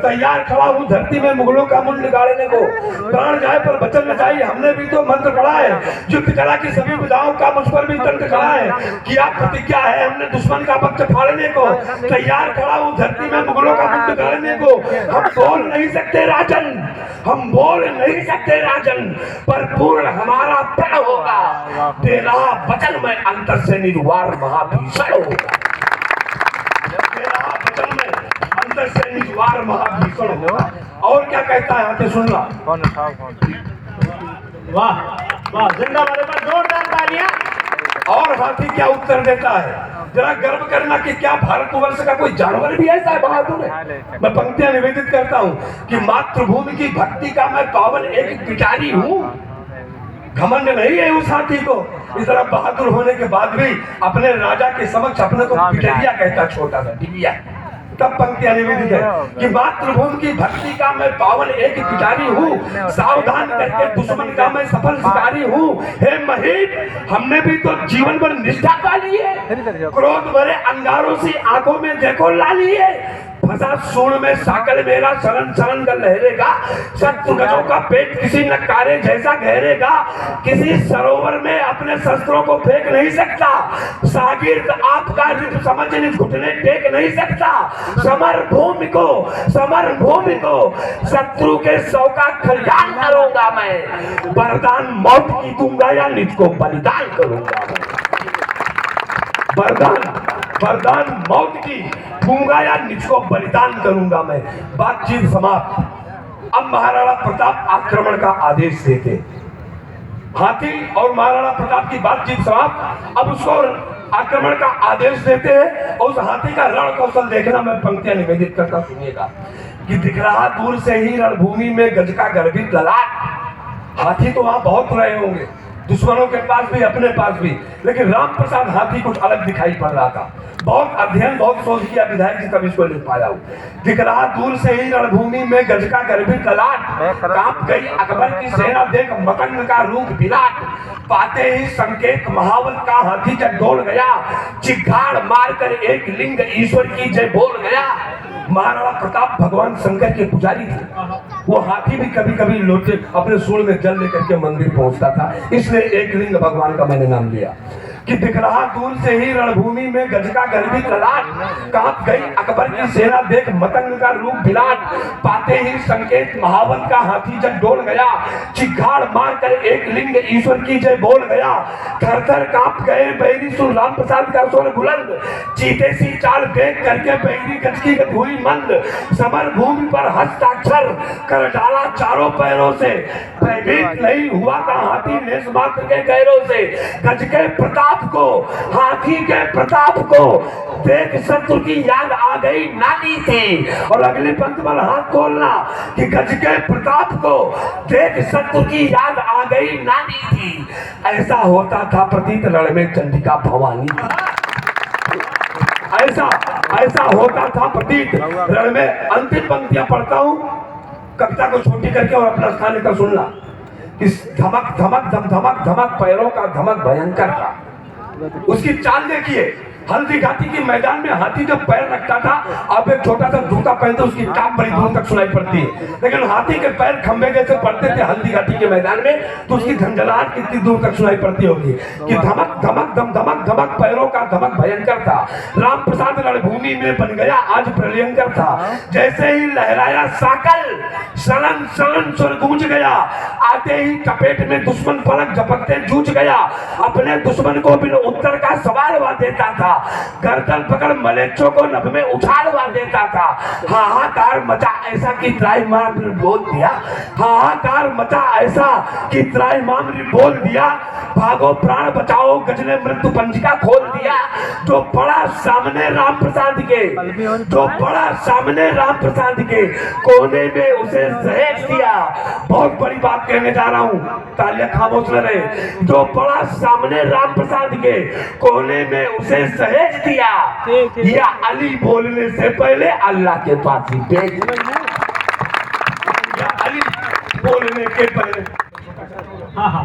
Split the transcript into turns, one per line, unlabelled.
तैयार खड़ा हूँ धरती में मुगलों का मुंड गाड़ने को, प्राण जाए पर बचन न जाए। हमने भी तो मंत्र पढ़ा है, युद्ध कला की सभी विधाओं का मुझ पर भी तंत्र खड़ा है। किया प्रतिज्ञा है हमने दुश्मन का पक्ष फाड़ने को, तैयार खड़ा हूँ धरती में मुगलों का मुंड गाड़ने को। हम बोल नहीं सकते राजन, हम बोल नहीं सकते राजन, पर पूर्ण हमारा प्रण होगा। तेरा वचन में अंतर से निर्वार महाभीषण होगा, तेरा वचन में अंदर से निजवार महाभीषण होगा। और क्या कहता है आते सुनना।
वाह वाह, जिंदा वाले पर जोरदार तालियां।
और हाथी क्या उत्तर देता है, जरा गर्व करना कि क्या भारतवर्ष का कोई जानवर भी ऐसा है बहादुर है। मैं पंक्तियां निवेदित करता हूँ कि मातृभूमि की भक्ति का मैं पावन एक पिटारी हूँ। घमंड नहीं है उस हाथी को, इस तरह बहादुर होने के बाद भी अपने राजा के समक्ष अपने को पिटरिया कहता, छोटा सा डिबिया। तब पंक्तियां निवेदित है कि मातृभूमि की भक्ति का मैं पावन एक पिटारी हूँ, सावधान करके दुश्मन का मैं सफल शिकारी हूँ। हे महीप, हमने भी तो जीवन भर निष्ठा पाली है, क्रोध भरे अंगारों से आंखों में देखो लाली है। फंसा सूर्ण में साकल मेरा शरण शरण कर लहरेगा, शत्रु गजों का पेट किसी नकारे जैसा गहरेगा। किसी सरोवर में अपने शस्त्रों को फेंक नहीं सकता, सागिर्द आपका रित समझ घुटने टेक नहीं सकता। समर भूमि को शत्रु के सौ का कल्याण करूंगा मैं, वरदान मौत की दूंगा या निज को बलिदान करूंगा मैं। वरदान मौत की दूंगा या निज को बलिदान करूंगा मैं। बातचीत समाप्त। अब महाराणा प्रताप आक्रमण का आदेश देते। हाथी और महाराणा प्रताप की बातचीत समाप्त। अब उसको आक्रमण का आदेश देते हैं और उस हाथी का रण कौशल देखना मैं पंक्तियां निवेदित करता सुनिएगा कि दिख रहा दूर से ही रणभूमि में गज का गर्भित ललाट। हाथी तो वहां बहुत रहे होंगे, दुश्मनों के पास भी अपने पास भी, लेकिन राम प्रसाद हाथी कुछ अलग दिखाई पड़ रहा था। बहुत अध्ययन बहुत शोध किया विधायक जी, तब इसको लिख पाया हूँ। दिख रहा दूर से ही रणभूमि में गज का गर्भित ललाट, कांप गई अकबर की सेना देख मतंग का रूप विराट। पाते ही संकेत महावत का हाथी जब दौड़ गया, चिघाड़ मारकर एक लिंग ईश्वर की जय बोल गया। महाराणा प्रताप भगवान शंकर के पुजारी थे, वो हाथी भी कभी कभी लोटे अपने सूंड में जल लेकर के मंदिर पहुंचता था, इसलिए एक लिंग भगवान का मैंने नाम लिया। कि दिख रहा दूर से ही रणभूमि में गज का गर्भित ललाट, कांप गई अकबर की सेना देख मतंग का रूप विराट। पाते ही संकेत महावत का हाथी जब डोल गया, चिघाड़ मारकर एक लिंग ईश्वर की जय बोल गया। थर थर कांप गए बैरी सुन राम प्रसाद का स्वर बुलंद, चीते सी चाल देख करके बैरी गज की हुई मंद। समर भूमि पर हस्ताक्षर कर डाला चारों पैरों से, भयभीत नहीं हुआ था हाथी नेस मात्र के गैरों से। गज के प्रताप को, हाथी के प्रताप को देख शत्रु की याद आ गई नानी थी। और अगली पंक्ति पर हाथ खोलना कि गज के प्रताप को देख शत्रु की याद आ गई नानी थी। ऐसा होता था प्रतीत रण में चंडिका भवानी, ऐसा होता था प्रतीत रण में। अंतिम पंक्तियां पढ़ता हूं, कविता को छोटी करके और अपना स्थान लेकर सुनना। इस धमक धमक धम धमक धमक पैरों का धमक भयंकर था। उसकी चाल देखिए, हल्दी घाटी के मैदान में हाथी जब पैर रखता था, अब एक छोटा सा जूता पहनते उसकी टाप बड़ी दूर तक सुनाई पड़ती है, लेकिन हाथी के पैर खंबे जैसे पड़ते थे हल्दी घाटी के मैदान में, तो उसकी झंझलाहट कितनी दूर तक सुनाई पड़ती होगी कि धमक धमक दम धमक धमक पैरों का धमक भयंकर था। राम प्रसाद रणभूमि में बन गया आज प्रलयंकर था। जैसे ही लहराया साकल सलन सलन स्वर गूंज गया, आते ही चपेट में दुश्मन पलक झपकते जूझ गया। अपने दुश्मन को बिन उत्तर का सवाल हुआ देता था, गर्दन पकड़ मलेच्छों को नभ में उछालवा देता था। हाहाकार मचा ऐसा कि त्राहिमाम ने बोल दिया, हाहाकार मचा ऐसा कि त्राहिमाम ने बोल दिया। भागो प्राण बचाओ गज ने मृत्यु पंजिका खोल दिया। जो बड़ा सामने राम प्रसाद के, जो बड़ा सामने राम प्रसाद के कोने में उसे सहेज दिया। बहुत बड़ी बात कहने जा रहा हूं, तालियां खामोश न रहे। जो बड़ा सामने राम प्रसाद के कोने में उसे सहेज दिया, या अली बोलने से पहले अल्लाह के पास ही भेज दिया, या अली बोलने के पहले।